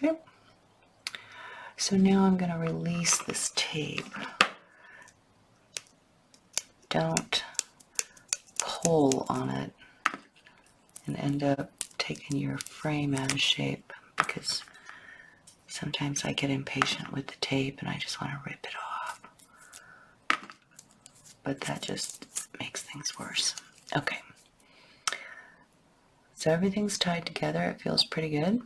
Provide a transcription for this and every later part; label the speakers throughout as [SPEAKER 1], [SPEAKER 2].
[SPEAKER 1] Okay. So now I'm going to release this tape. Don't pull on it and end up taking your frame out of shape, because sometimes I get impatient with the tape and I just want to rip it off. But that just makes things worse. Okay. So everything's tied together. It feels pretty good.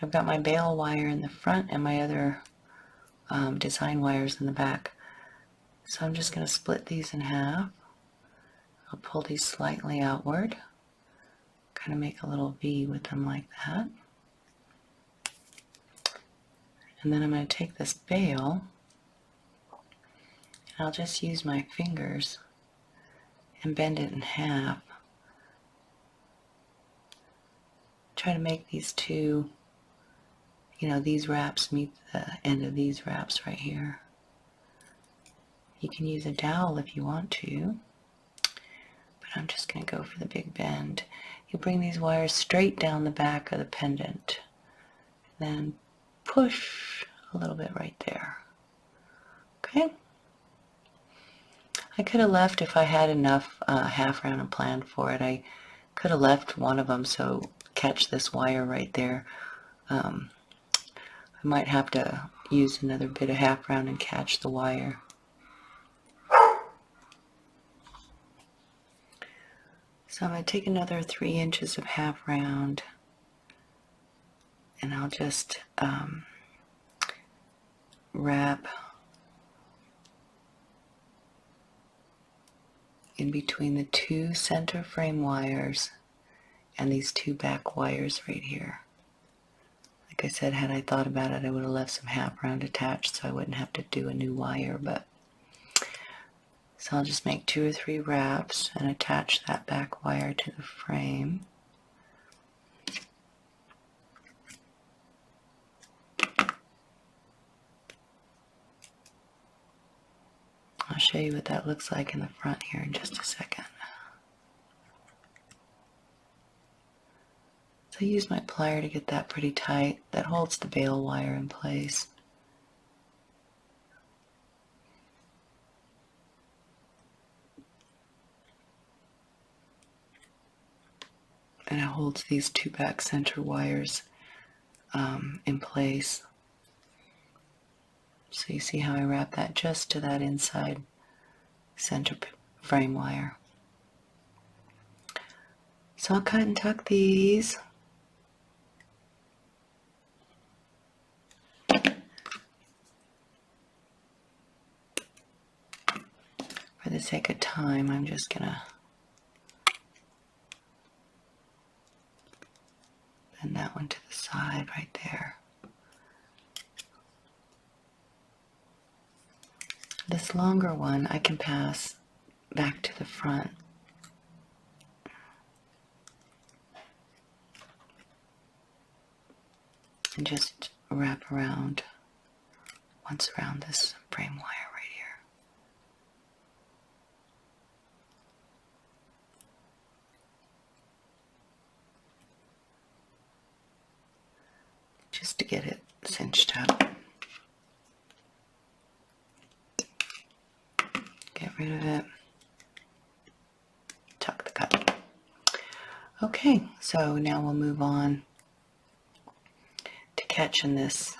[SPEAKER 1] I've got my Bale wire in the front and my other design wires in the back. So I'm just going to split these in half. I'll pull these slightly outward. Kind of make a little V with them like that. And then I'm going to take this Bale and I'll just use my fingers and bend it in half. Try to make these two, these wraps meet the end of these wraps right here. You can use a dowel if you want to, but I'm just going to go for the big bend. You bring these wires straight down the back of the pendant, then push a little bit right there. Okay? I could have left, if I had enough half round and planned for it, I could have left one of them, so catch this wire right there. I might have to use another bit of half round and catch the wire. So I'm going to take another 3 inches of half round and I'll just wrap in between the 2 center frame wires and these 2 back wires right here. Like I said, had I thought about it, I would have left some half round attached so I wouldn't have to do a new wire. So I'll just make 2 or 3 wraps and attach that back wire to the frame. I'll show you what that looks like in the front here in just a second. So I use my plier to get that pretty tight. That holds the Bale wire in place. And it holds these 2 back center wires in place. So you see how I wrap that just to that inside center frame wire. So I'll cut and tuck these. For the sake of time, I'm just gonna bend that one to the side right there. This longer one I can pass back to the front. And just wrap around once around this frame wire right here. Just to get it cinched up. Get rid of it. Tuck the cut. Okay, so now we'll move on to catching this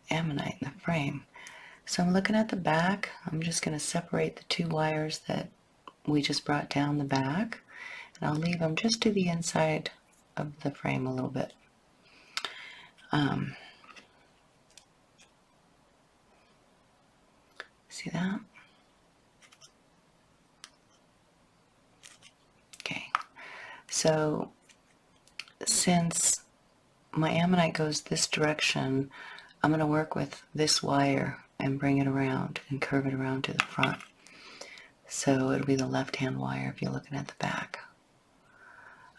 [SPEAKER 1] Ammonite in the frame. So I'm looking at the back. I'm just going to separate the 2 wires that we just brought down the back, and I'll leave them just to the inside of the frame a little bit. See that? Okay, so since my Ammonite goes this direction, I'm going to work with this wire and bring it around and curve it around to the front. So it'll be the left-hand wire if you're looking at the back.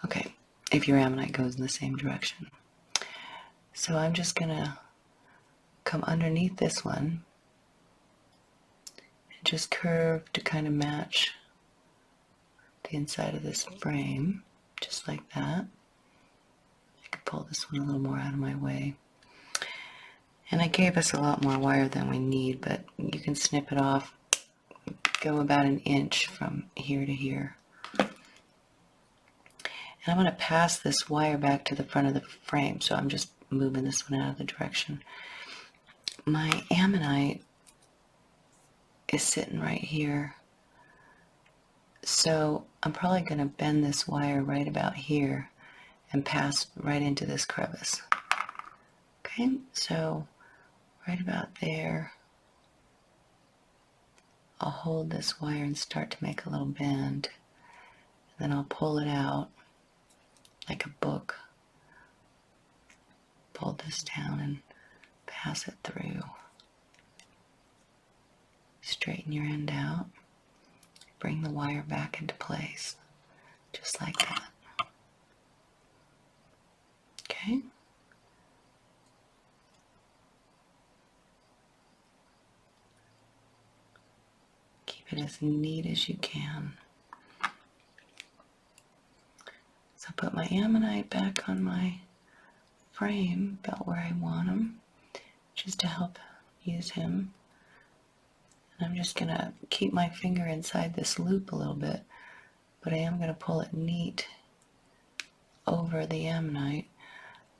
[SPEAKER 1] Okay, if your Ammonite goes in the same direction. So I'm just going to come underneath this one and just curve to kind of match the inside of this frame, just like that. I could pull this one a little more out of my way. And I gave us a lot more wire than we need, but you can snip it off, go about an inch from here to here. And I'm going to pass this wire back to the front of the frame, so I'm just moving this one out of the direction. My Ammonite is sitting right here, so I'm probably going to bend this wire right about here and pass right into this crevice. Okay, so right about there, I'll hold this wire and start to make a little bend. Then I'll pull it out like a book. Pull this down and pass it through. Straighten your end out. Bring the wire back into place, just like that. Okay? Keep it as neat as you can. So put my Ammonite back on my frame about where I want him, just to help use him. And I'm just going to keep my finger inside this loop a little bit, but I am going to pull it neat over the Ammonite.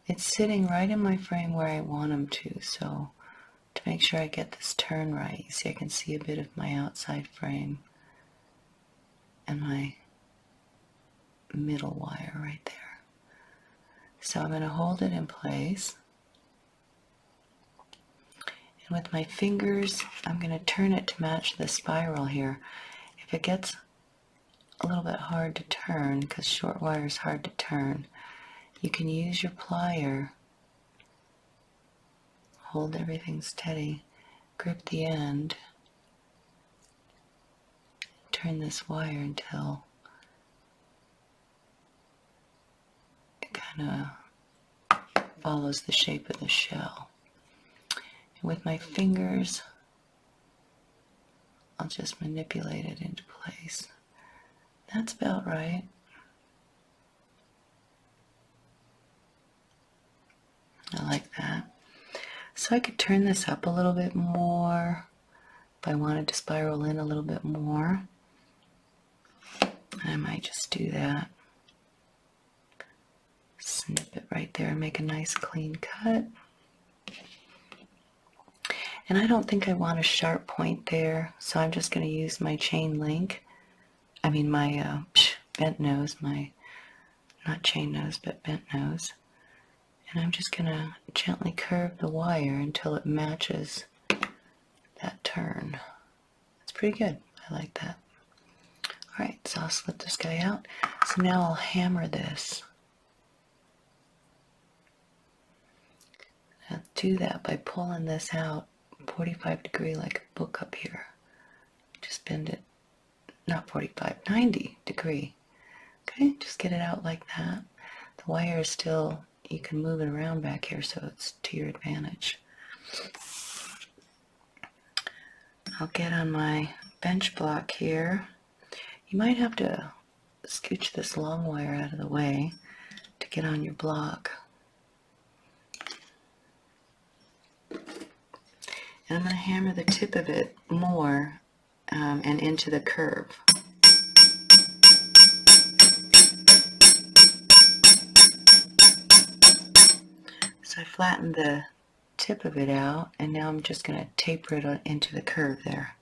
[SPEAKER 1] It's sitting right in my frame where I want him to, so to make sure I get this turn right, you see I can see a bit of my outside frame and my middle wire right there. So I'm going to hold it in place, and with my fingers I'm going to turn it to match the spiral here. If it gets a little bit hard to turn, because short wire is hard to turn, you can use your plier, hold everything steady, grip the end, turn this wire until it kind of follows the shape of the shell. And with my fingers, I'll just manipulate it into place. That's about right. I like that. So I could turn this up a little bit more if I wanted to spiral in a little bit more. I might just do that. Snip it right there and make a nice clean cut. And I don't think I want a sharp point there, so I'm just going to use my chain link. I mean my bent nose, not chain nose, but bent nose. And I'm just going to gently curve the wire until it matches that turn. It's pretty good. I like that. Alright, so I'll slip this guy out. So now I'll hammer this. I'll do that by pulling this out 45 degree like a book up here. Just bend it, not 45, 90 degree. Okay, just get it out like that. The wire is still, you can move it around back here so it's to your advantage. I'll get on my bench block here. You might have to scooch this long wire out of the way to get on your block. And I'm going to hammer the tip of it more and into the curve. So I flattened the tip of it out, and now I'm just going to taper it into the curve there.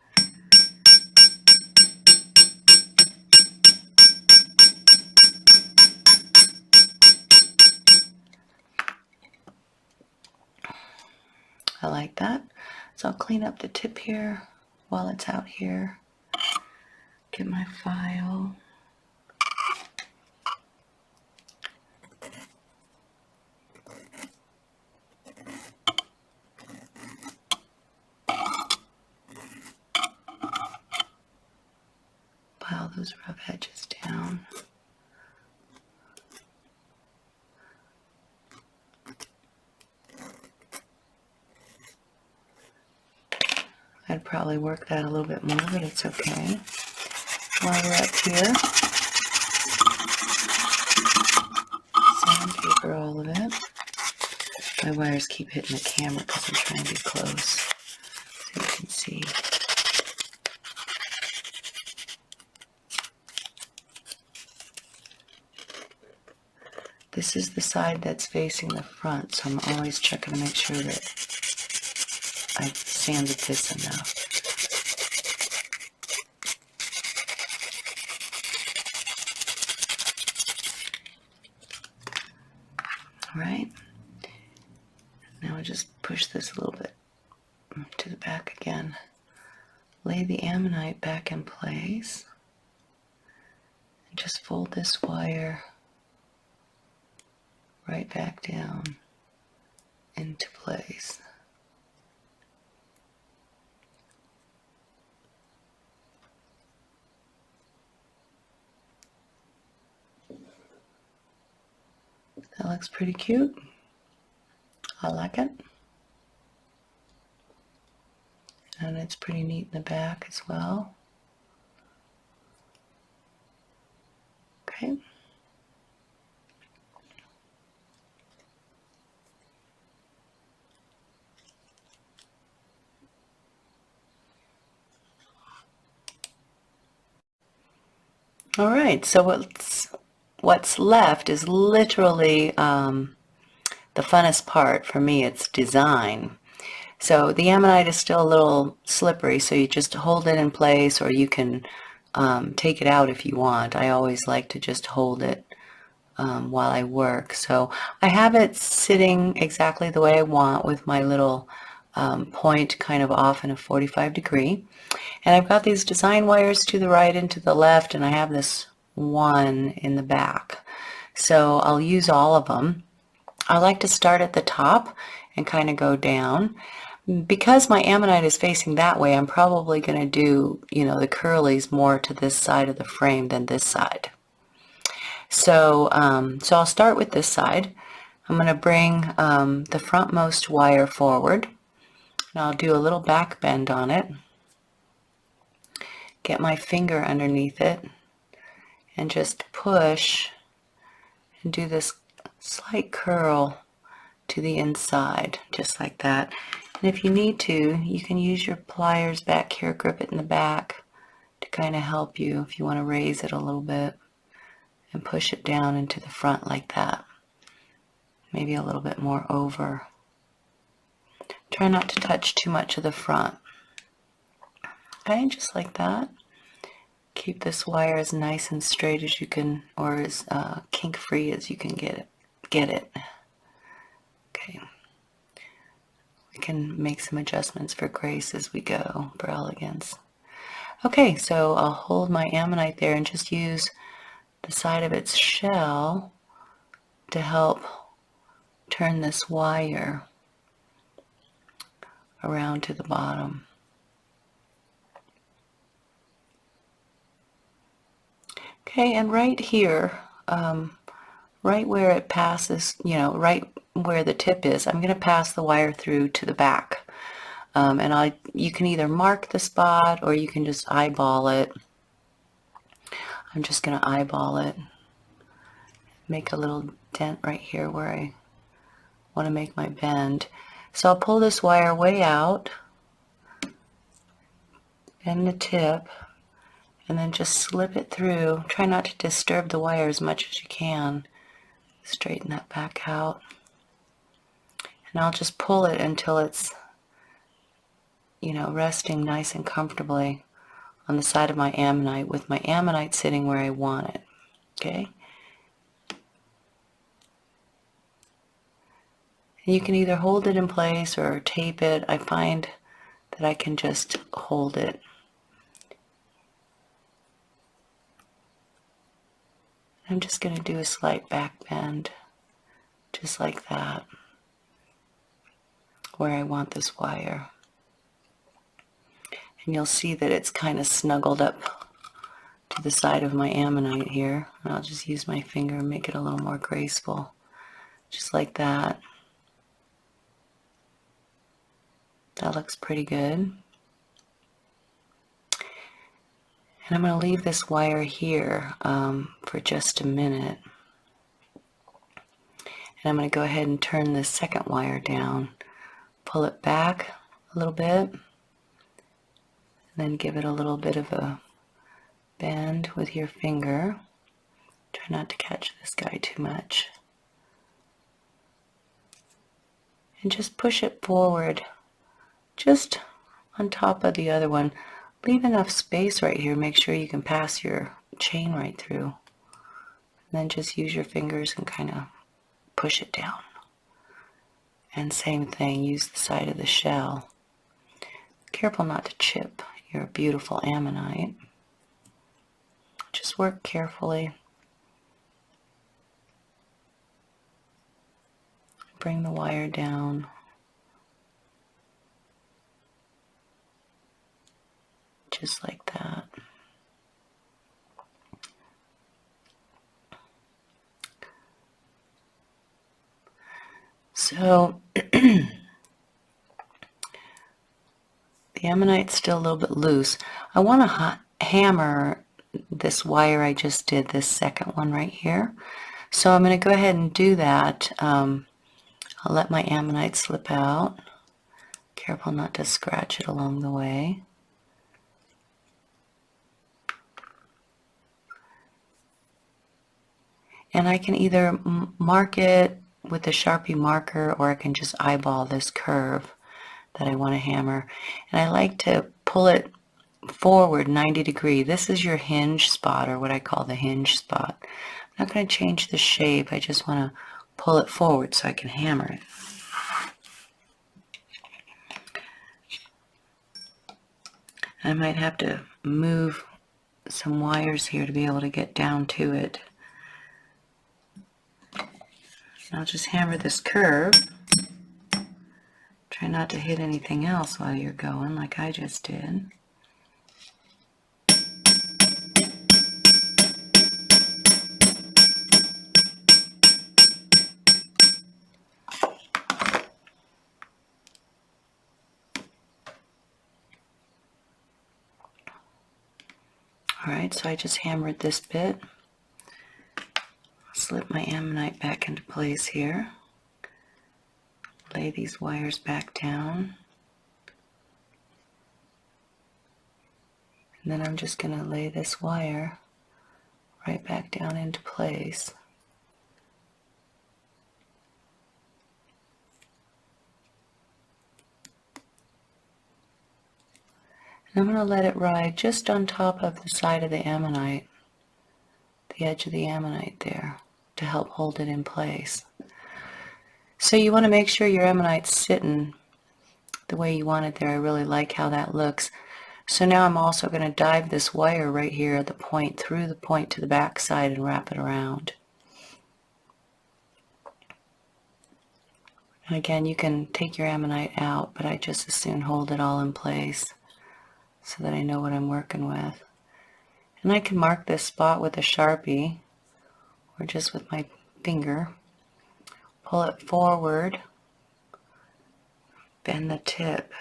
[SPEAKER 1] I like that. So I'll clean up the tip here while it's out here. Get my file. Pile those rough edges down. I'd probably work that a little bit more, but it's okay. While we're up here, sandpaper all of it. My wires keep hitting the camera because I'm trying to be close so you can see. This is the side that's facing the front, so I'm always checking to make sure that I've sanded this enough. All right. Now I'll just push this a little bit to the back again. Lay the ammonite back in place. And just fold this wire right back down into place. That looks pretty cute. I like it. And it's pretty neat in the back as well. Okay. All right, so what's left is literally the funnest part for me. It's design. So the ammonite is still a little slippery, so you just hold it in place, or you can take it out if you want. I always like to just hold it while I work. So I have it sitting exactly the way I want with my little point kind of off in a 45-degree. And I've got these design wires to the right and to the left, and I have this one in the back. So I'll use all of them. I like to start at the top and kind of go down. Because my ammonite is facing that way, I'm probably going to do, the curlies more to this side of the frame than this side. So, so I'll start with this side. I'm going to bring the frontmost wire forward, and I'll do a little back bend on it. Get my finger underneath it and just push and do this slight curl to the inside, just like that. And if you need to, you can use your pliers back here, grip it in the back to kind of help you if you want to raise it a little bit and push it down into the front like that. Maybe a little bit more over. Try not to touch too much of the front. Okay, just like that. Keep this wire as nice and straight as you can, or as kink-free as you can get it. Okay. We can make some adjustments for grace as we go, for elegance. Okay, so I'll hold my ammonite there and just use the side of its shell to help turn this wire around to the bottom. Okay, and right here, right where it passes, right where the tip is, I'm going to pass the wire through to the back. And you can either mark the spot or you can just eyeball it. I'm just going to eyeball it. Make a little dent right here where I want to make my bend. So I'll pull this wire way out, bend the tip, and then just slip it through. Try not to disturb the wire as much as you can. Straighten that back out. And I'll just pull it until it's, resting nice and comfortably on the side of my ammonite, with my ammonite sitting where I want it. Okay? And you can either hold it in place or tape it. I find that I can just hold it. I'm just going to do a slight back bend, just like that, where I want this wire. And you'll see that it's kind of snuggled up to the side of my ammonite here. And I'll just use my finger and make it a little more graceful, just like that. That looks pretty good. And I'm going to leave this wire here for just a minute. And I'm going to go ahead and turn this second wire down. Pull it back a little bit. And then give it a little bit of a bend with your finger. Try not to catch this guy too much. And just push it forward, just on top of the other one. Leave enough space right here. Make sure you can pass your chain right through. And then just use your fingers and kind of push it down. And same thing, use the side of the shell. Careful not to chip your beautiful ammonite. Just work carefully. Bring the wire down. Just like that. So the ammonite's still a little bit loose. I want to hammer this wire I just did, this second one right here. So I'm going to go ahead and do that. I'll let my ammonite slip out. Careful not to scratch it along the way. And I can either mark it with a Sharpie marker, or I can just eyeball this curve that I want to hammer. And I like to pull it forward 90 degrees. This is your hinge spot, or what I call the hinge spot. I'm not going to change the shape. I just want to pull it forward so I can hammer it. I might have to move some wires here to be able to get down to it. I'll just hammer this curve. Try not to hit anything else while you're going, like I just did. Alright, so I just hammered this bit. Slip my ammonite back into place here. Lay these wires back down. And then I'm just going to lay this wire right back down into place. And I'm going to let it ride just on top of the side of the ammonite, the edge of the ammonite there, to help hold it in place. So you want to make sure your ammonite's sitting the way you want it there. I really like how that looks. So now I'm also going to dive this wire right here at the point, through the point to the back side, and wrap it around. And again, you can take your ammonite out, but I just as soon hold it all in place so that I know what I'm working with. And I can mark this spot with a Sharpie or just with my finger. Pull it forward, bend the tip,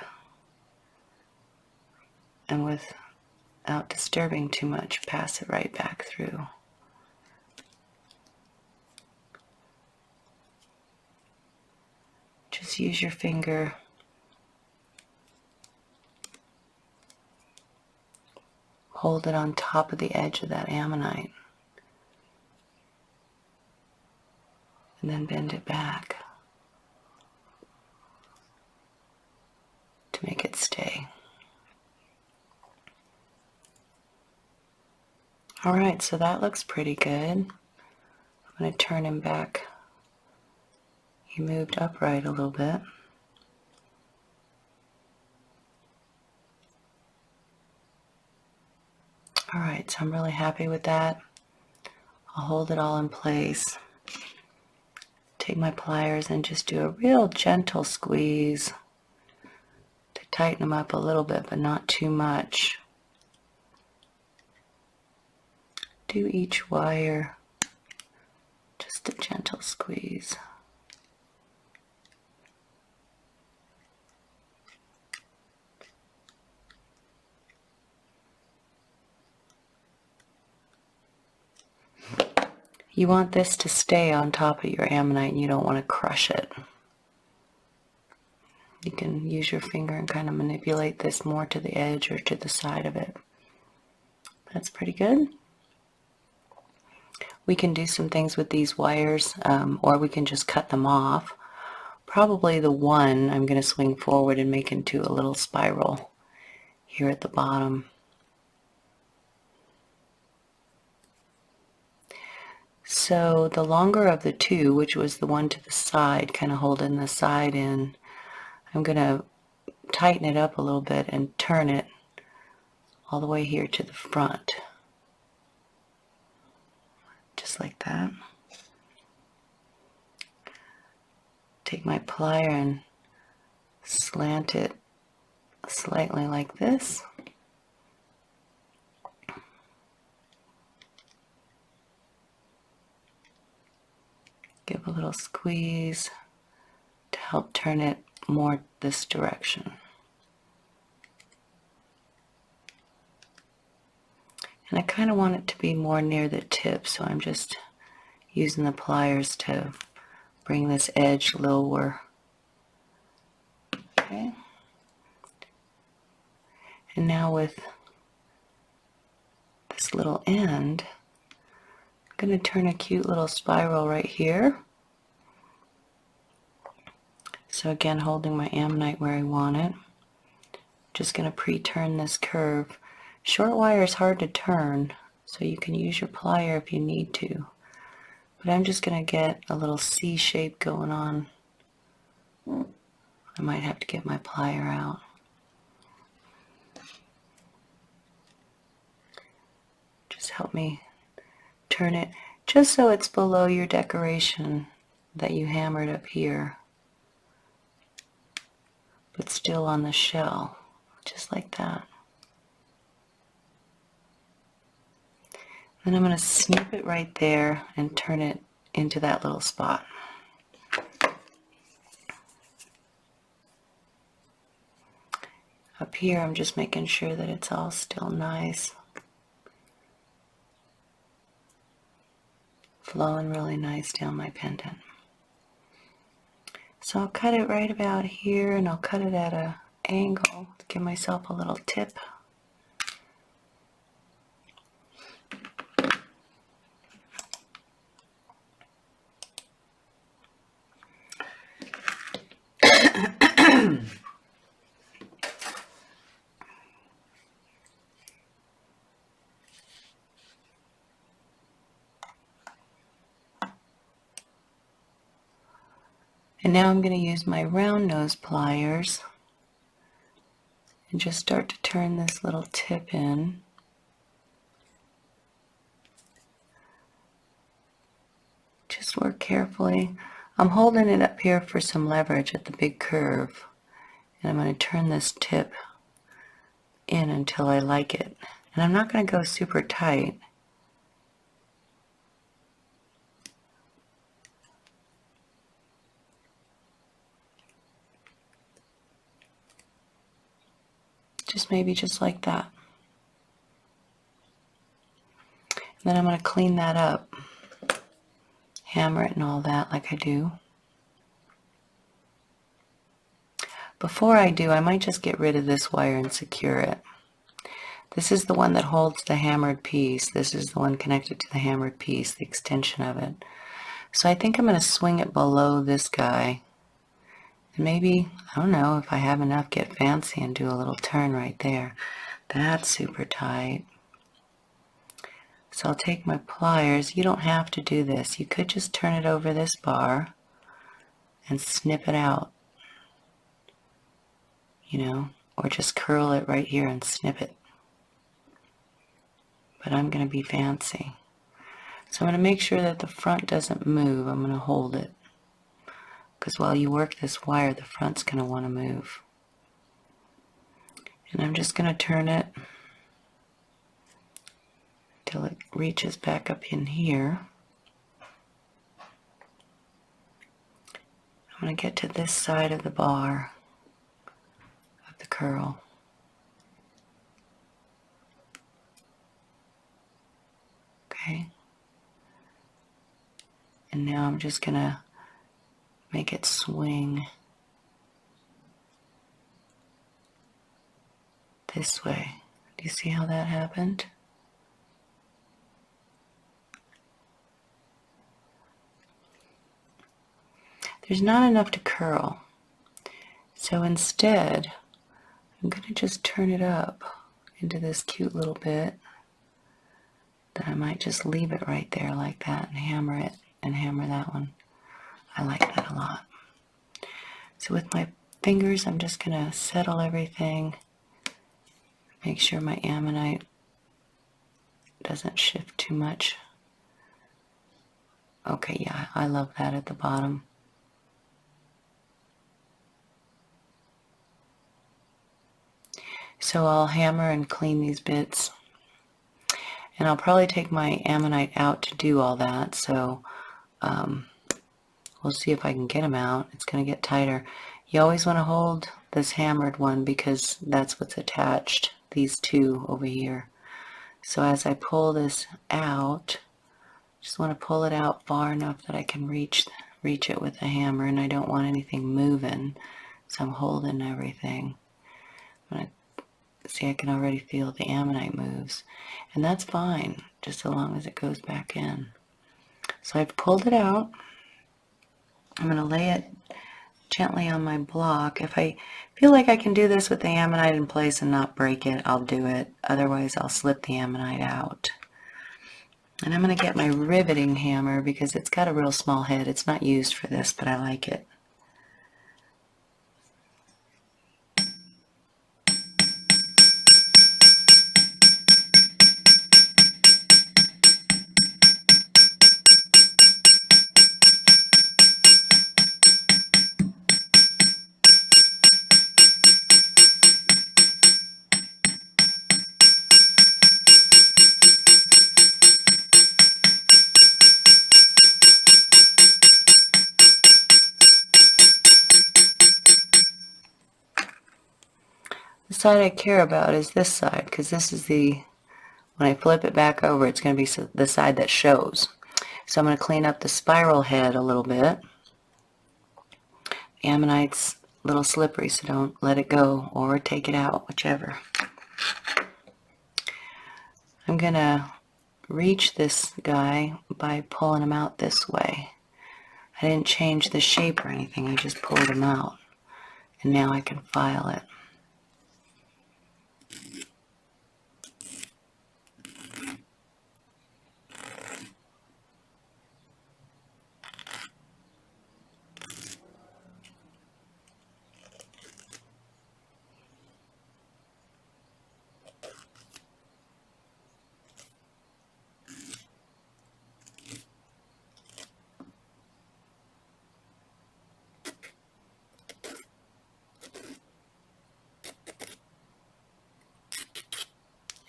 [SPEAKER 1] and without disturbing too much, pass it right back through. Just use your finger. Hold it on top of the edge of that ammonite. And then bend it back to make it stay. Alright, so that looks pretty good. I'm going to turn him back. He moved upright a little bit. Alright, so I'm really happy with that. I'll hold it all in place. Take my pliers and just do a real gentle squeeze to tighten them up a little bit, but not too much. Do each wire just a gentle squeeze. You want this to stay on top of your ammonite and you don't want to crush it. You can use your finger and kind of manipulate this more to the edge or to the side of it. That's pretty good. We can do some things with these wires, or we can just cut them off. Probably the one I'm going to swing forward and make into a little spiral here at the bottom. So the longer of the two, which was the one to the side, kind of holding the side in, I'm going to tighten it up a little bit and turn it all the way here to the front. Just like that. Take my plier and slant it slightly like this. Give a little squeeze to help turn it more this direction. And I kind of want it to be more near the tip, so I'm just using the pliers to bring this edge lower. Okay. And now with this little end, I'm going to turn a cute little spiral right here. So again, holding my ammonite where I want it. Just going to pre-turn this curve. Short wire is hard to turn, so you can use your plier if you need to. But I'm just going to get a little C shape going on. I might have to get my plier out. Just help me turn it just so it's below your decoration that you hammered up here, but still on the shell, just like that. Then I'm going to snip it right there and turn it into that little spot. Up here, I'm just making sure that it's all still nice, flowing really nice down my pendant. So I'll cut it right about here, and I'll cut it at an angle to give myself a little tip. And now I'm going to use my round nose pliers and just start to turn this little tip in. Just work carefully. I'm holding it up here for some leverage at the big curve. And I'm going to turn this tip in until I like it. And I'm not going to go super tight. Just maybe just like that. And then I'm going to clean that up. Hammer it and all that like I do. Before I do, I might just get rid of this wire and secure it. This is the one that holds the hammered piece. This is the one connected to the hammered piece, the extension of it. So I think I'm going to swing it below this guy. And maybe, I don't know, if I have enough, get fancy and do a little turn right there. That's super tight. So I'll take my pliers. You don't have to do this. You could just turn it over this bar and snip it out, you know, or just curl it right here and snip it. But I'm going to be fancy. So I'm going to make sure that the front doesn't move. I'm going to hold it. Because while you work this wire, the front's going to want to move. And I'm just going to turn it till it reaches back up in here. I'm going to get to this side of the bar of the curl. Okay. And now I'm just going to make it swing this way. Do you see how that happened? There's not enough to curl. So instead, I'm going to just turn it up into this cute little bit. Then I might just leave it right there like that and hammer it and hammer that one. I like that a lot. So with my fingers, I'm just going to settle everything. Make sure my Ammonite doesn't shift too much. Okay, yeah, I love that at the bottom. So I'll hammer and clean these bits. And I'll probably take my Ammonite out to do all that. So we'll see if I can get them out. It's going to get tighter. You always want to hold this hammered one because that's what's attached, these two over here. So as I pull this out, just want to pull it out far enough that I can reach it with a hammer, and I don't want anything moving. So I'm holding everything. See, I can already feel the Ammonite moves, and that's fine, just so long as it goes back in. So I've pulled it out. I'm going to lay it gently on my block. If I feel like I can do this with the Ammonite in place and not break it, I'll do it. Otherwise, I'll slip the Ammonite out. And I'm going to get my riveting hammer because it's got a real small head. It's not used for this, but I like it. The side I care about is this side, because this is when I flip it back over, it's going to be the side that shows. So I'm going to clean up the spiral head a little bit. Ammonite's a little slippery, so don't let it go or take it out, whichever. I'm going to reach this guy by pulling him out this way. I didn't change the shape or anything, I just pulled him out. And now I can file it.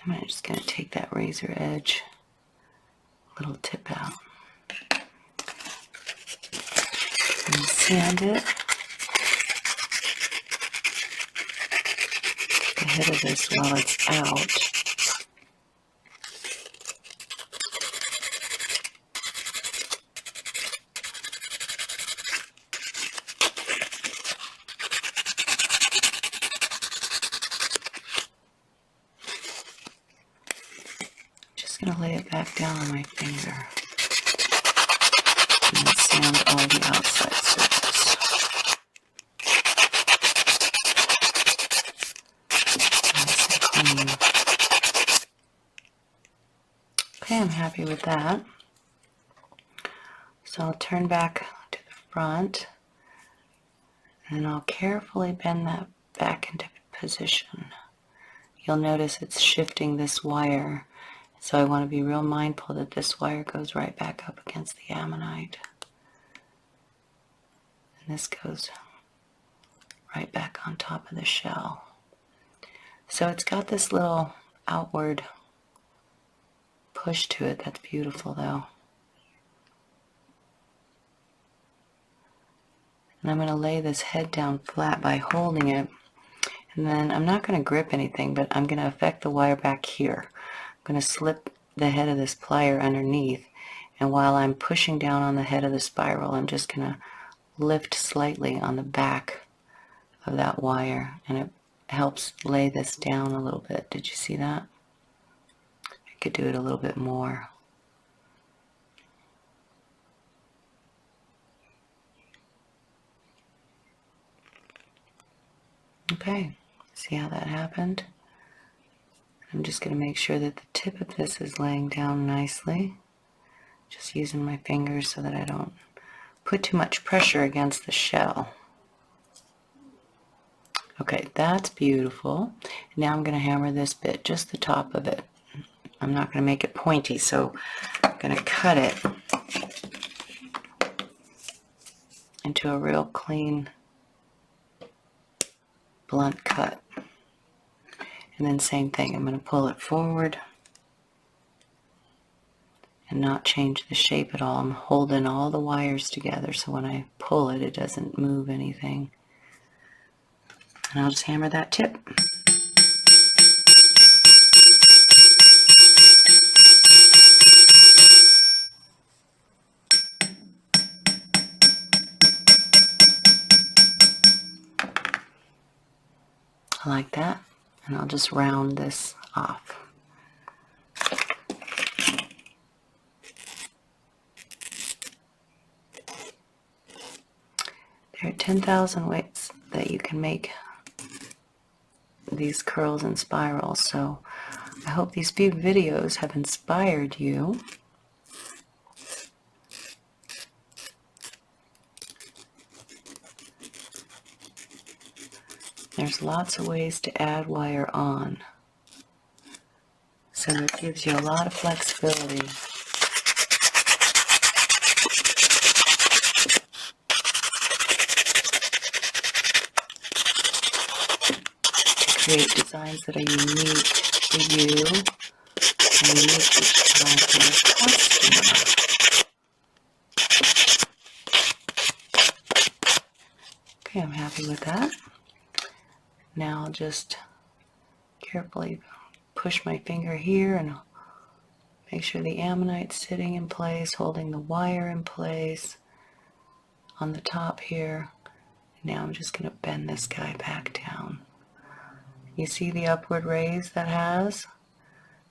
[SPEAKER 1] I'm just going to take that razor edge, little tip out, and sand it. The head of this while it's out. Going to lay it back down on my finger and then sand all the outside surface. Nice and clean. Okay, I'm happy with that. So I'll turn back to the front and I'll carefully bend that back into position. You'll notice it's shifting this wire. So I want to be real mindful that this wire goes right back up against the Ammonite. And this goes right back on top of the shell. So it's got this little outward push to it. That's beautiful though. And I'm going to lay this head down flat by holding it. And then I'm not going to grip anything, but I'm going to affect the wire back here. I'm going to slip the head of this plier underneath, And while I'm pushing down on the head of the spiral, I'm just going to lift slightly on the back of that wire, and it helps lay this down a little bit. Did you see that? I could do it a little bit more. Okay, see how that happened? I'm just going to make sure that the tip of this is laying down nicely. Just using my fingers so that I don't put too much pressure against the shell. Okay, that's beautiful. Now I'm going to hammer this bit, just the top of it. I'm not going to make it pointy, so I'm going to cut it into a real clean, blunt cut. And then same thing, I'm going to pull it forward and not change the shape at all. I'm holding all the wires together so when I pull it, it doesn't move anything. And I'll just hammer that tip. Like that, and I'll just round this off. There are 10,000 ways that you can make these curls and spirals, so I hope these few videos have inspired you. There's lots of ways to add wire on, so it gives you a lot of flexibility. To create designs that are unique to you and unique each time for your customer. Okay, I'm happy with that. Now I'll just carefully push my finger here and make sure the Ammonite's sitting in place, holding the wire in place on the top here. Now I'm just going to bend this guy back down. You see the upward raise that has?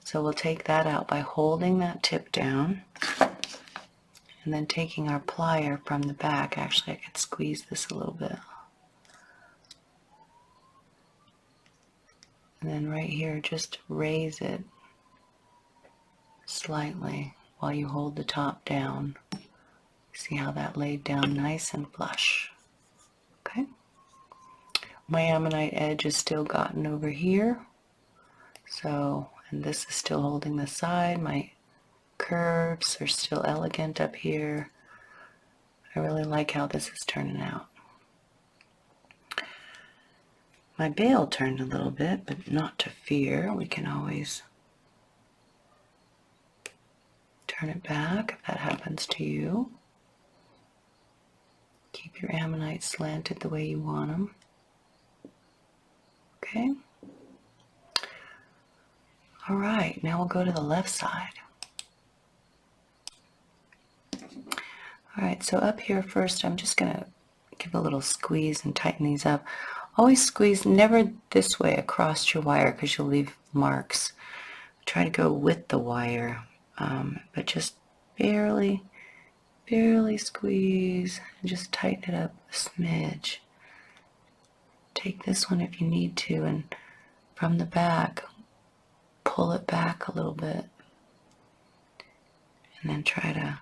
[SPEAKER 1] So we'll take that out by holding that tip down and then taking our plier from the back. Actually, I could squeeze this a little bit. And then right here, just raise it slightly while you hold the top down. See how that laid down nice and flush. Okay. My Ammonite edge is still gotten over here. So, and this is still holding the side. My curves are still elegant up here. I really like how this is turning out. My Bale turned a little bit, but not to fear. We can always turn it back if that happens to you. Keep your Ammonite slanted the way you want them. Okay. All right, now we'll go to the left side. All right, so up here first, I'm just gonna give a little squeeze and tighten these up. Always squeeze, never this way across your wire because you'll leave marks. Try to go with the wire, but just barely squeeze and just tighten it up a smidge. Take this one if you need to, and from the back, pull it back a little bit, and then try to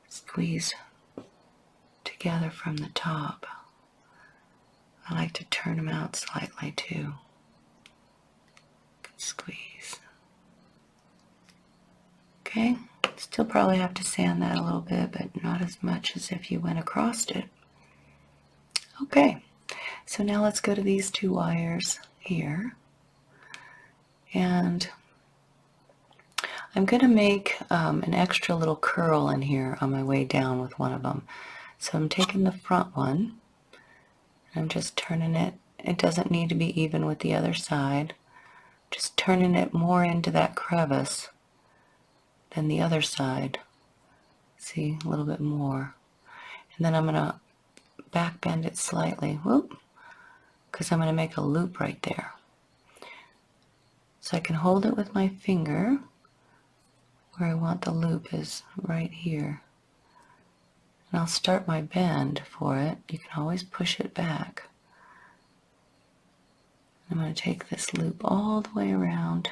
[SPEAKER 1] squeeze together from the top. I like to turn them out slightly too. Squeeze. Okay, still probably have to sand that a little bit, but not as much as if you went across it. Okay, so now let's go to these two wires here. And I'm going to make an extra little curl in here on my way down with one of them. So I'm taking the front one, and I'm just turning it. It doesn't need to be even with the other side. Just turning it more into that crevice than the other side. See, a little bit more. And then I'm going to back bend it slightly, whoop, because I'm going to make a loop right there. So I can hold it with my finger. Where I want the loop is right here. And I'll start my bend for it. You can always push it back. I'm going to take this loop all the way around.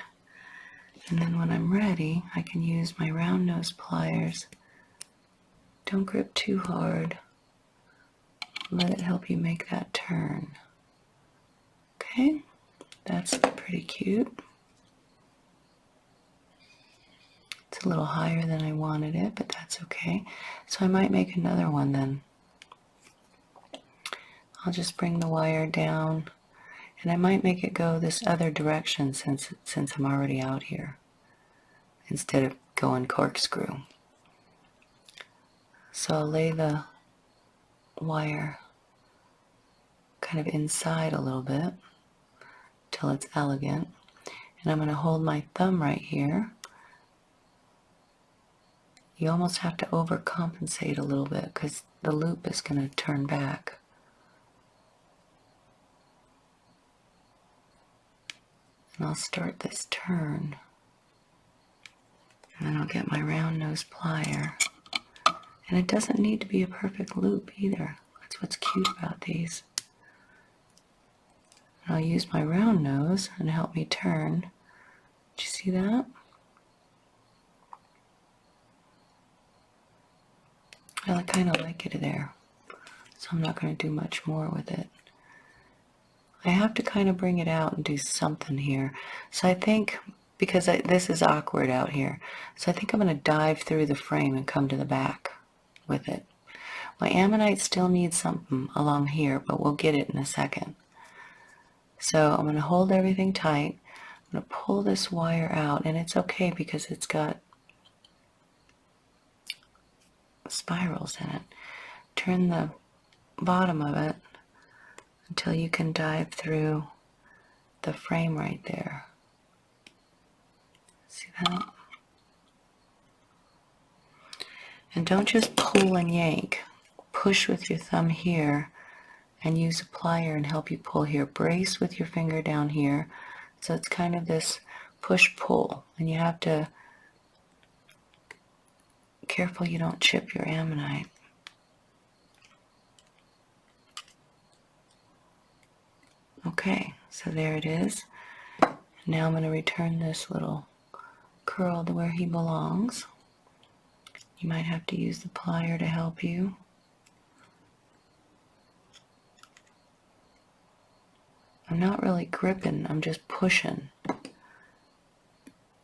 [SPEAKER 1] And then when I'm ready, I can use my round nose pliers. Don't grip too hard. Let it help you make that turn. Okay, that's pretty cute. It's a little higher than I wanted it, but that's okay. So I might make another one then. I'll just bring the wire down, and I might make it go this other direction since I'm already out here, instead of going corkscrew. So I'll lay the wire kind of inside a little bit till it's elegant. And I'm going to hold my thumb right here. You almost have to overcompensate a little bit because the loop is going to turn back. And I'll start this turn. And then I'll get my round nose plier. And it doesn't need to be a perfect loop either. That's what's cute about these. And I'll use my round nose and help me turn. Did you see that? I kind of like it there. So I'm not going to do much more with it. I have to kind of bring it out and do something here. So I think, because this is awkward out here, so I think I'm going to dive through the frame and come to the back with it. My Ammonite still needs something along here, but we'll get it in a second. So I'm going to hold everything tight. I'm going to pull this wire out, and it's okay because it's got spirals in it. Turn the bottom of it until you can dive through the frame right there. See that? And don't just pull and yank. Push with your thumb here and use a plier and help you pull here. Brace with your finger down here. So it's kind of this push-pull, and you have to careful you don't chip your Ammonite. Okay, so there it is. Now I'm going to return this little curl to where he belongs. You might have to use the plier to help you. I'm not really gripping, I'm just pushing.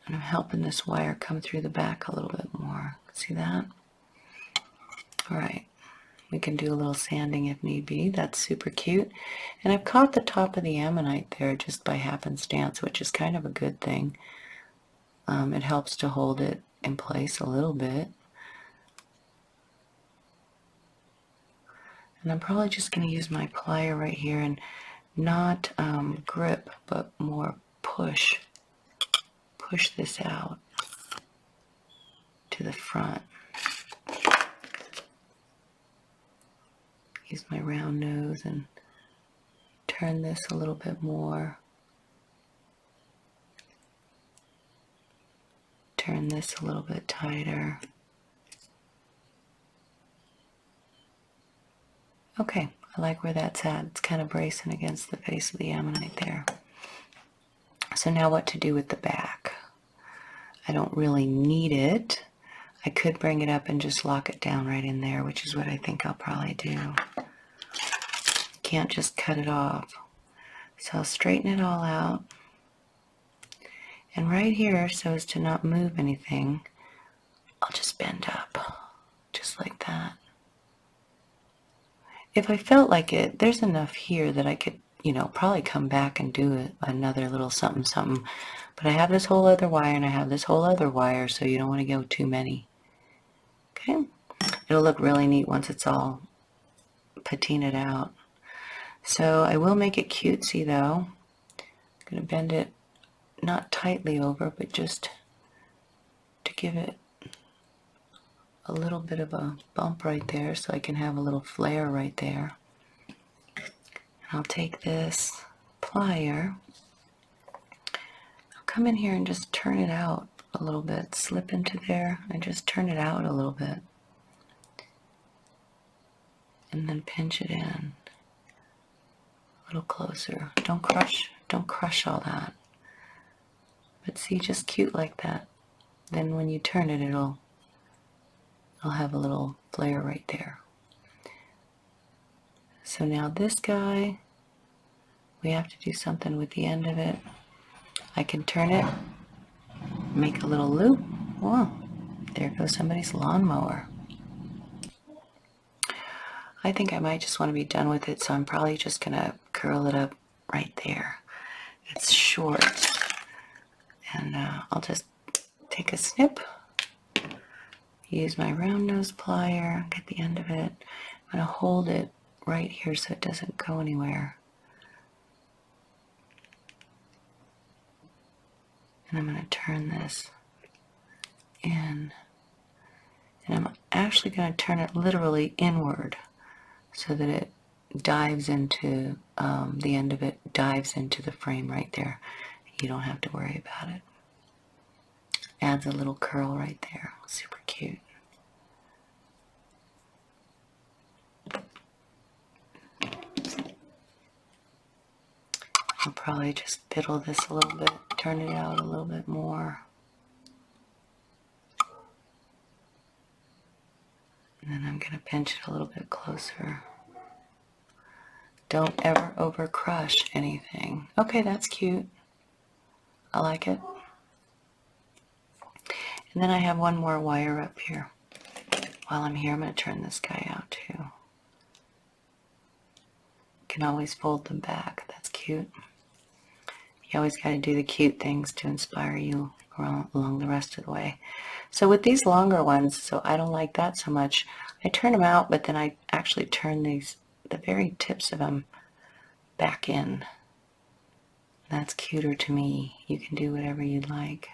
[SPEAKER 1] And I'm helping this wire come through the back a little bit more. See that? Alright, we can do a little sanding if need be. That's super cute. And I've caught the top of the Ammonite there just by happenstance, which is kind of a good thing. It helps to hold it in place a little bit. And I'm probably just going to use my plier right here and not grip, but more push. Push this out to the front. Use my round nose and turn this a little bit more. Turn this a little bit tighter. Okay, I like where that's at. It's kind of bracing against the face of the Ammonite there. So now what to do with the back? I don't really need it. I could bring it up and just lock it down right in there, which is what I think I'll probably do. Can't just cut it off. So I'll straighten it all out. And right here, so as to not move anything, I'll just bend up, just like that. If I felt like it, there's enough here that I could, probably come back and do another little something, something. But I have this whole other wire and I have this whole other wire, so you don't want to go too many. Okay? It'll look really neat once it's all patinaed out. So I will make it cutesy though. I'm going to bend it not tightly over, but just to give it a little bit of a bump right there so I can have a little flare right there. And I'll take this plier, I'll come in here and just turn it out a little bit, slip into there and just turn it out a little bit. And then pinch it in a little closer. Don't crush all that. But see, just cute like that. Then when you turn it, it'll have a little flare right there. So now this guy, we have to do something with the end of it. I can turn it, make a little loop. Whoa, there goes somebody's lawnmower. I think I might just want to be done with it, so I'm probably just going to curl it up right there. It's short. And I'll just take a snip, use my round nose plier, get the end of it. I'm going to hold it right here so it doesn't go anywhere. And I'm going to turn this in. And I'm actually going to turn it literally inward so that it dives into, the end of it dives into the frame right there. You don't have to worry about it. Adds a little curl right there. Super cute. I'll probably just fiddle this a little bit, turn it out a little bit more. And then I'm going to pinch it a little bit closer. Don't ever over crush anything. Okay, that's cute. I like it. And then I have one more wire up here. While I'm here, I'm going to turn this guy out too. You can always fold them back. That's cute. You always got to do the cute things to inspire you along the rest of the way. So with these longer ones, so I don't like that so much, I turn them out, but then I actually turn the very tips of them back in. That's cuter to me. You can do whatever you'd like.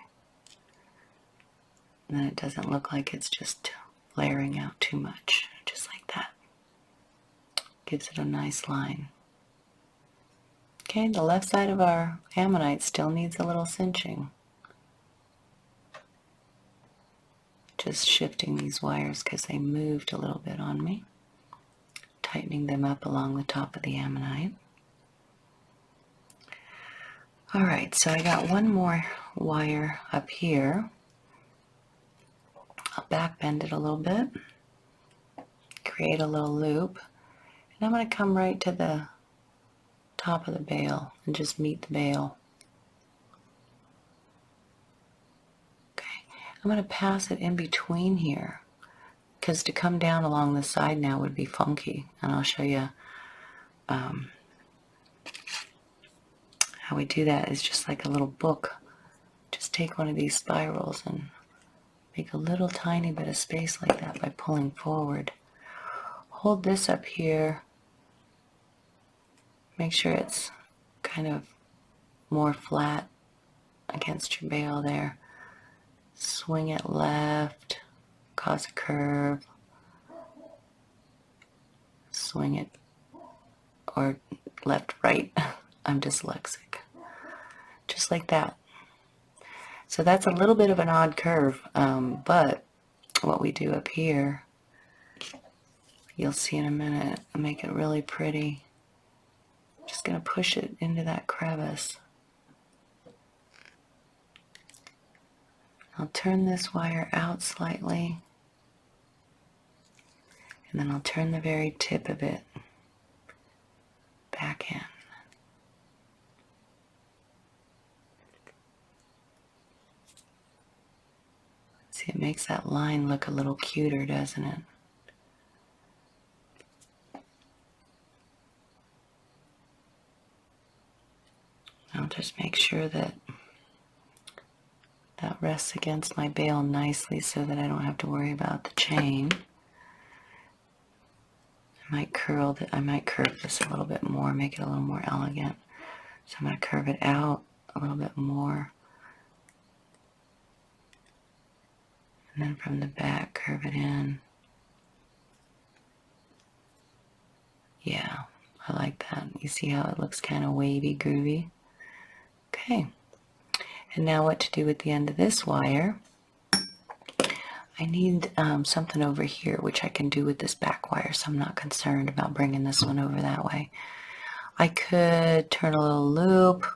[SPEAKER 1] And then it doesn't look like it's just flaring out too much, just like that. Gives it a nice line. Okay, the left side of our Ammonite still needs a little cinching. Just shifting these wires because they moved a little bit on me. Tightening them up along the top of the Ammonite. Alright, so I got one more wire up here. I'll back bend it a little bit. Create a little loop. And I'm going to come right to the top of the bale and just meet the bale. Okay, I'm going to pass it in between here because to come down along the side now would be funky, and I'll show you how we do that. Is just like a little book. Just take one of these spirals and make a little tiny bit of space like that by pulling forward. Hold this up here. Make sure it's kind of more flat against your bale there. Swing it left, cause a curve. Swing it, or left, right. I'm dyslexic. Just like that. So that's a little bit of an odd curve, but what we do up here, you'll see in a minute, make it really pretty. Just going to push it into that crevice. I'll turn this wire out slightly, and then I'll turn the very tip of it back in. See, it makes that line look a little cuter, doesn't it? I'll just make sure that that rests against my bale nicely so that I don't have to worry about the chain. I might curve this a little bit more, make it a little more elegant. So I'm going to curve it out a little bit more. And then from the back, curve it in. Yeah, I like that. You see how it looks kind of wavy, groovy? Okay. And now what to do with the end of this wire. I need something over here, which I can do with this back wire, so I'm not concerned about bringing this one over that way. I could turn a little loop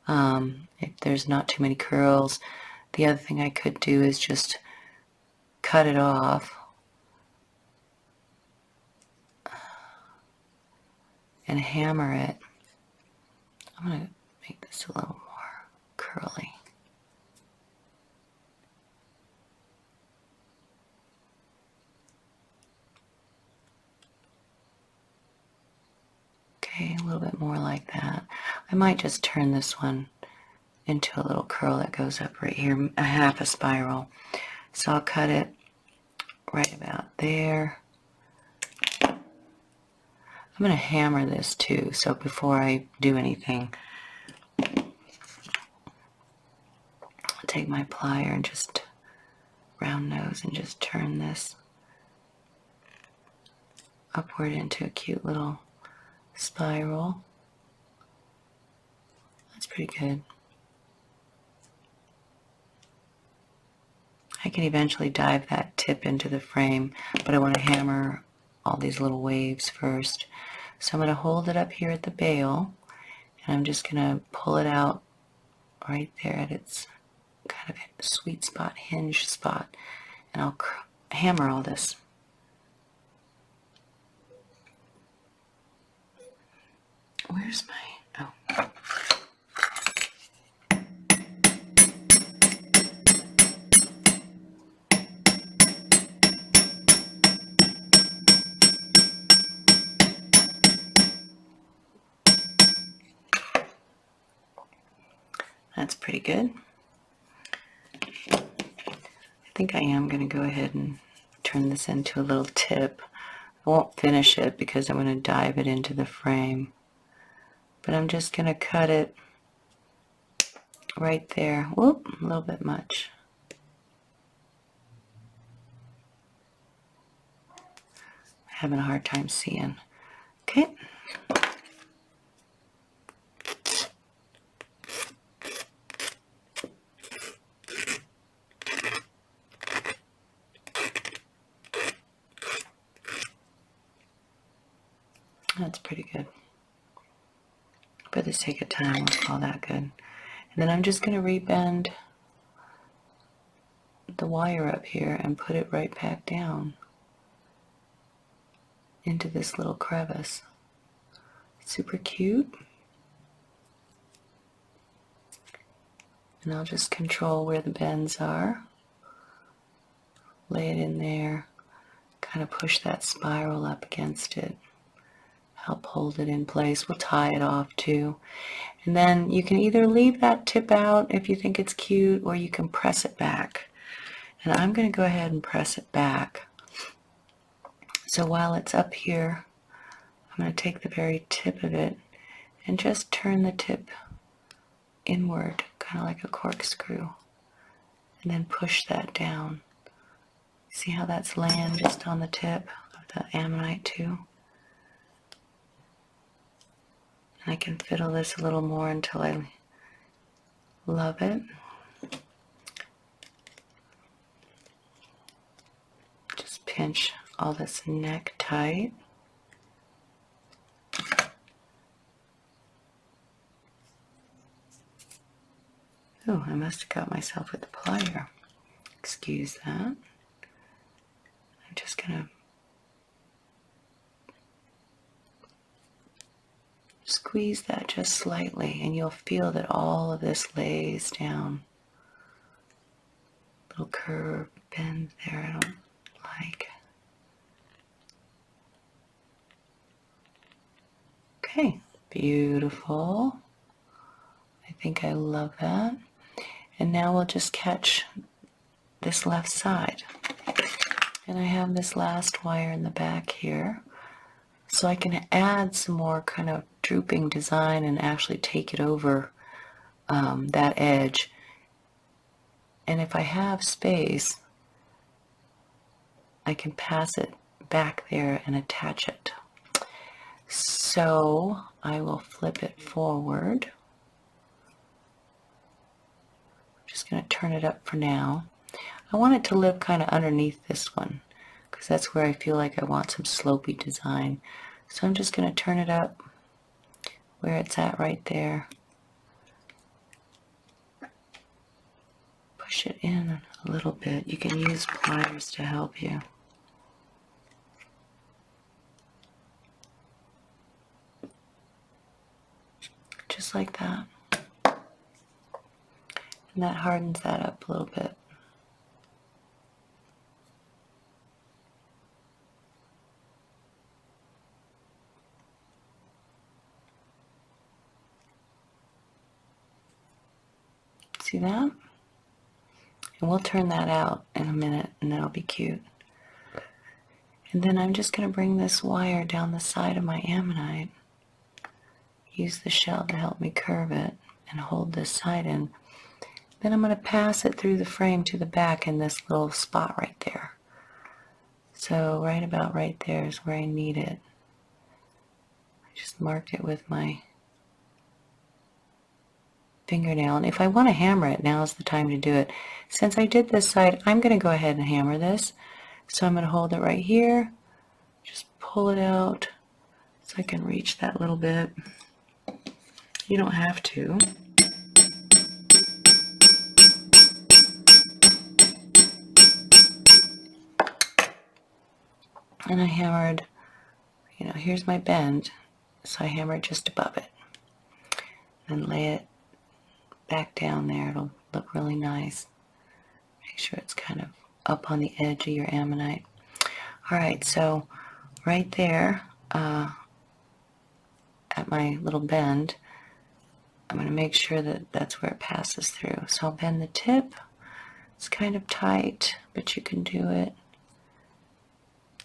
[SPEAKER 1] if there's not too many curls. The other thing I could do is just cut it off and hammer it. I'm going to make this a little more curly. Okay, a little bit more like that. I might just turn this one into a little curl that goes up right here, a half a spiral. So I'll cut it right about there. I'm going to hammer this too, so before I do anything, I'll take my plier and just round nose and just turn this upward into a cute little spiral. That's pretty good. I can eventually dive that tip into the frame, but I want to hammer all these little waves first. So I'm going to hold it up here at the bale, and I'm just going to pull it out right there at its kind of sweet spot, hinge spot, and I'll hammer all this. Where's my, oh. That's pretty good. I think I am going to go ahead and turn this into a little tip. I won't finish it because I'm going to dive it into the frame. But I'm just going to cut it right there. Whoop, a little bit much. Having a hard time seeing. Okay. That's pretty good. For the sake of time, we'll call that good. And then I'm just going to rebend the wire up here and put it right back down into this little crevice. Super cute. And I'll just control where the bends are. Lay it in there. Kind of push that spiral up against it. Help hold it in place. We'll tie it off too. And then you can either leave that tip out if you think it's cute, or you can press it back. And I'm going to go ahead and press it back. So while it's up here, I'm going to take the very tip of it and just turn the tip inward, kind of like a corkscrew, and then push that down. See how that's laying just on the tip of the Ammonite too? And I can fiddle this a little more until I love it. Just pinch all this neck tight. Oh, I must have got myself with the plier. Excuse that. I'm just going to squeeze that just slightly, and you'll feel that all of this lays down. Little curve, bend there I don't like. Okay, beautiful. I think I love that. And now we'll just catch this left side. And I have this last wire in the back here. So I can add some more kind of drooping design and actually take it over that edge. And if I have space, I can pass it back there and attach it. So I will flip it forward. I'm just going to turn it up for now. I want it to live kind of underneath this one because that's where I feel like I want some slopey design. So I'm just going to turn it up where it's at right there. Push it in a little bit. You can use pliers to help you. Just like that. And that hardens that up a little bit. See that? And we'll turn that out in a minute and that'll be cute. And then I'm just going to bring this wire down the side of my Ammonite. Use the shell to help me curve it and hold this side in. Then I'm going to pass it through the frame to the back in this little spot right there. So right about right there is where I need it. I just marked it with my fingernail. And if I want to hammer it, now is the time to do it. Since I did this side, I'm going to go ahead and hammer this. So I'm going to hold it right here. Just pull it out so I can reach that little bit. You don't have to. And I hammered, here's my bend. So I hammered just above it. And lay it back down there. It'll look really nice. Make sure it's kind of up on the edge of your Ammonite. Alright, so right there at my little bend, I'm going to make sure that that's where it passes through. So I'll bend the tip. It's kind of tight, but you can do it.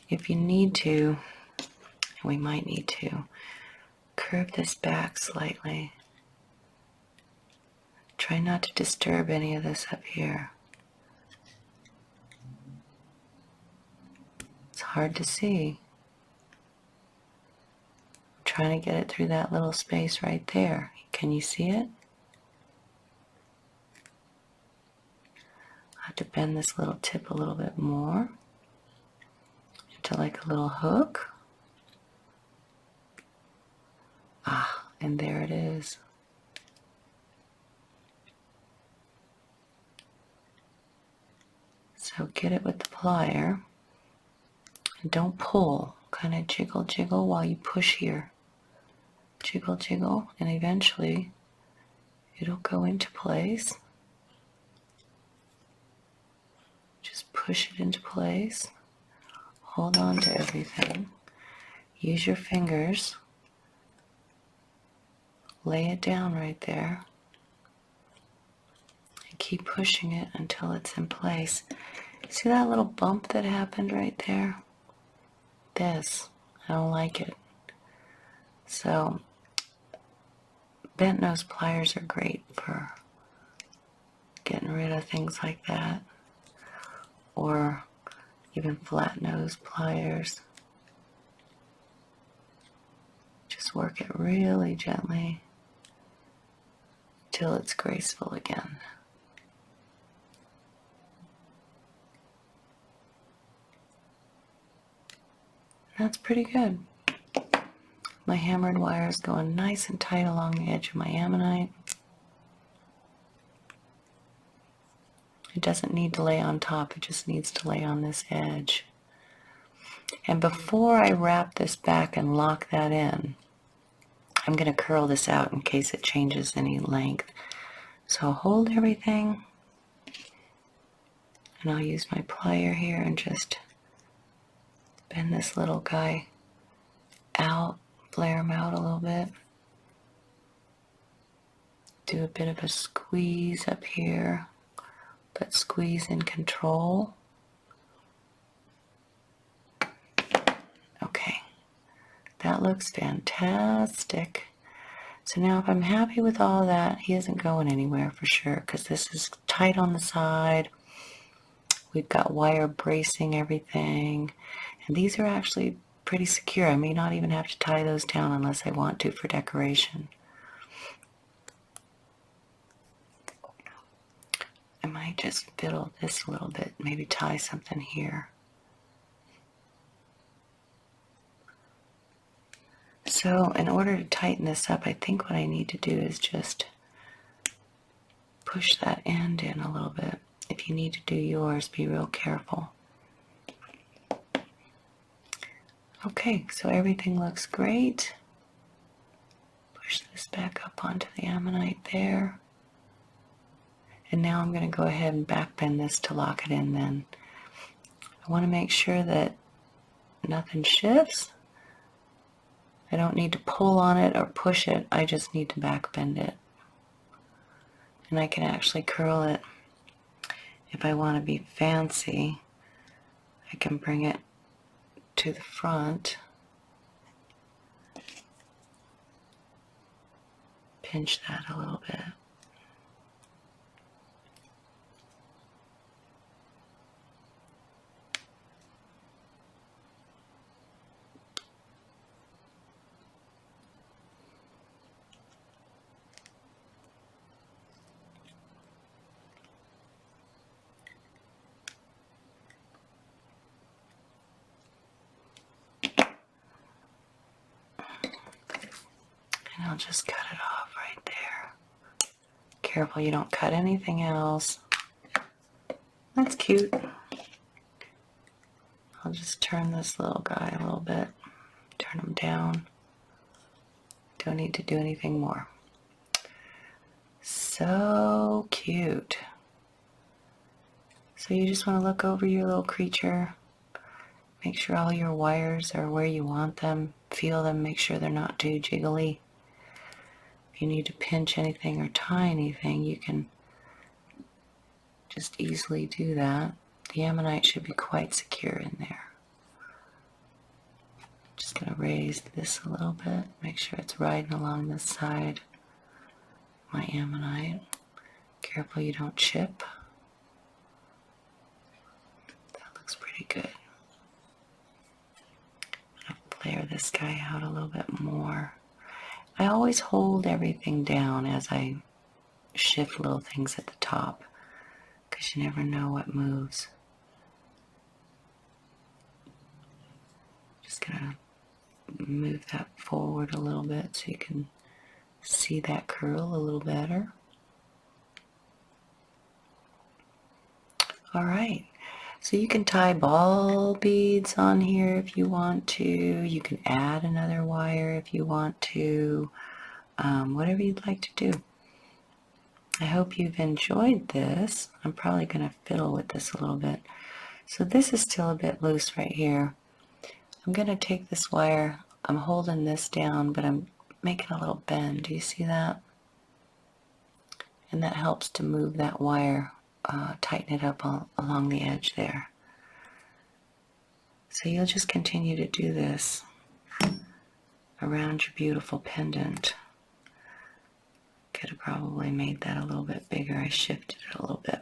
[SPEAKER 1] If you need to, and we might need to, curve this back slightly. Try not to disturb any of this up here. It's hard to see. I'm trying to get it through that little space right there. Can you see it? I have to bend this little tip a little bit more into like a little hook. And there it is. So get it with the plier. And don't pull. Kind of jiggle, jiggle while you push here. Jiggle, jiggle, and eventually it'll go into place. Just push it into place. Hold on to everything. Use your fingers. Lay it down right there. And keep pushing it until it's in place. See that little bump that happened right there? This. I don't like it. So, bent nose pliers are great for getting rid of things like that. Or even flat nose pliers. Just work it really gently till it's graceful again. That's pretty good. My hammered wire is going nice and tight along the edge of my Ammonite. It doesn't need to lay on top, it just needs to lay on this edge. And before I wrap this back and lock that in, I'm going to curl this out in case it changes any length. So I'll hold everything, and I'll use my plier here and just bend this little guy out, flare him out a little bit. Do a bit of a squeeze up here, but squeeze in control. Okay, that looks fantastic. So now if I'm happy with all that, he isn't going anywhere for sure, because this is tight on the side. we've got wire bracing everything. And these are actually pretty secure. I may not even have to tie those down unless I want to for decoration. I might just fiddle this a little bit, maybe tie something here. So in order to tighten this up, I think what I need to do is just push that end in a little bit. If you need to do yours, be real careful. Okay, so everything looks great. Push this back up onto the Ammonite there. And now I'm going to go ahead and back bend this to lock it in then. I want to make sure that nothing shifts. I don't need to pull on it or push it. I just need to back bend it. And I can actually curl it. If I want to be fancy, I can bring it to the front. Pinch that a little bit. And I'll just cut it off right there. Careful you don't cut anything else. That's cute. I'll just turn this little guy a little bit. Turn him down. Don't need to do anything more. So cute. So you just want to look over your little creature. Make sure all your wires are where you want them. Feel them. Make sure they're not too jiggly. If you need to pinch anything or tie anything, you can just easily do that. The Ammonite should be quite secure in there. Just going to raise this a little bit. Make sure it's riding along this side. My Ammonite. Careful you don't chip. That looks pretty good. I'm going to flare this guy out a little bit more. I always hold everything down as I shift little things at the top, because you never know what moves. Just gonna move that forward a little bit so you can see that curl a little better. All right, so you can tie ball beads on here if you want to. You can add another wire if you want to. Whatever you'd like to do. I hope you've enjoyed this. I'm probably going to fiddle with this a little bit. So this is still a bit loose right here. I'm going to take this wire. I'm holding this down, but I'm making a little bend. Do you see that? And that helps to move that wire, tighten it up along the edge there. So you'll just continue to do this around your beautiful pendant. Could have probably made that a little bit bigger. I shifted it a little bit.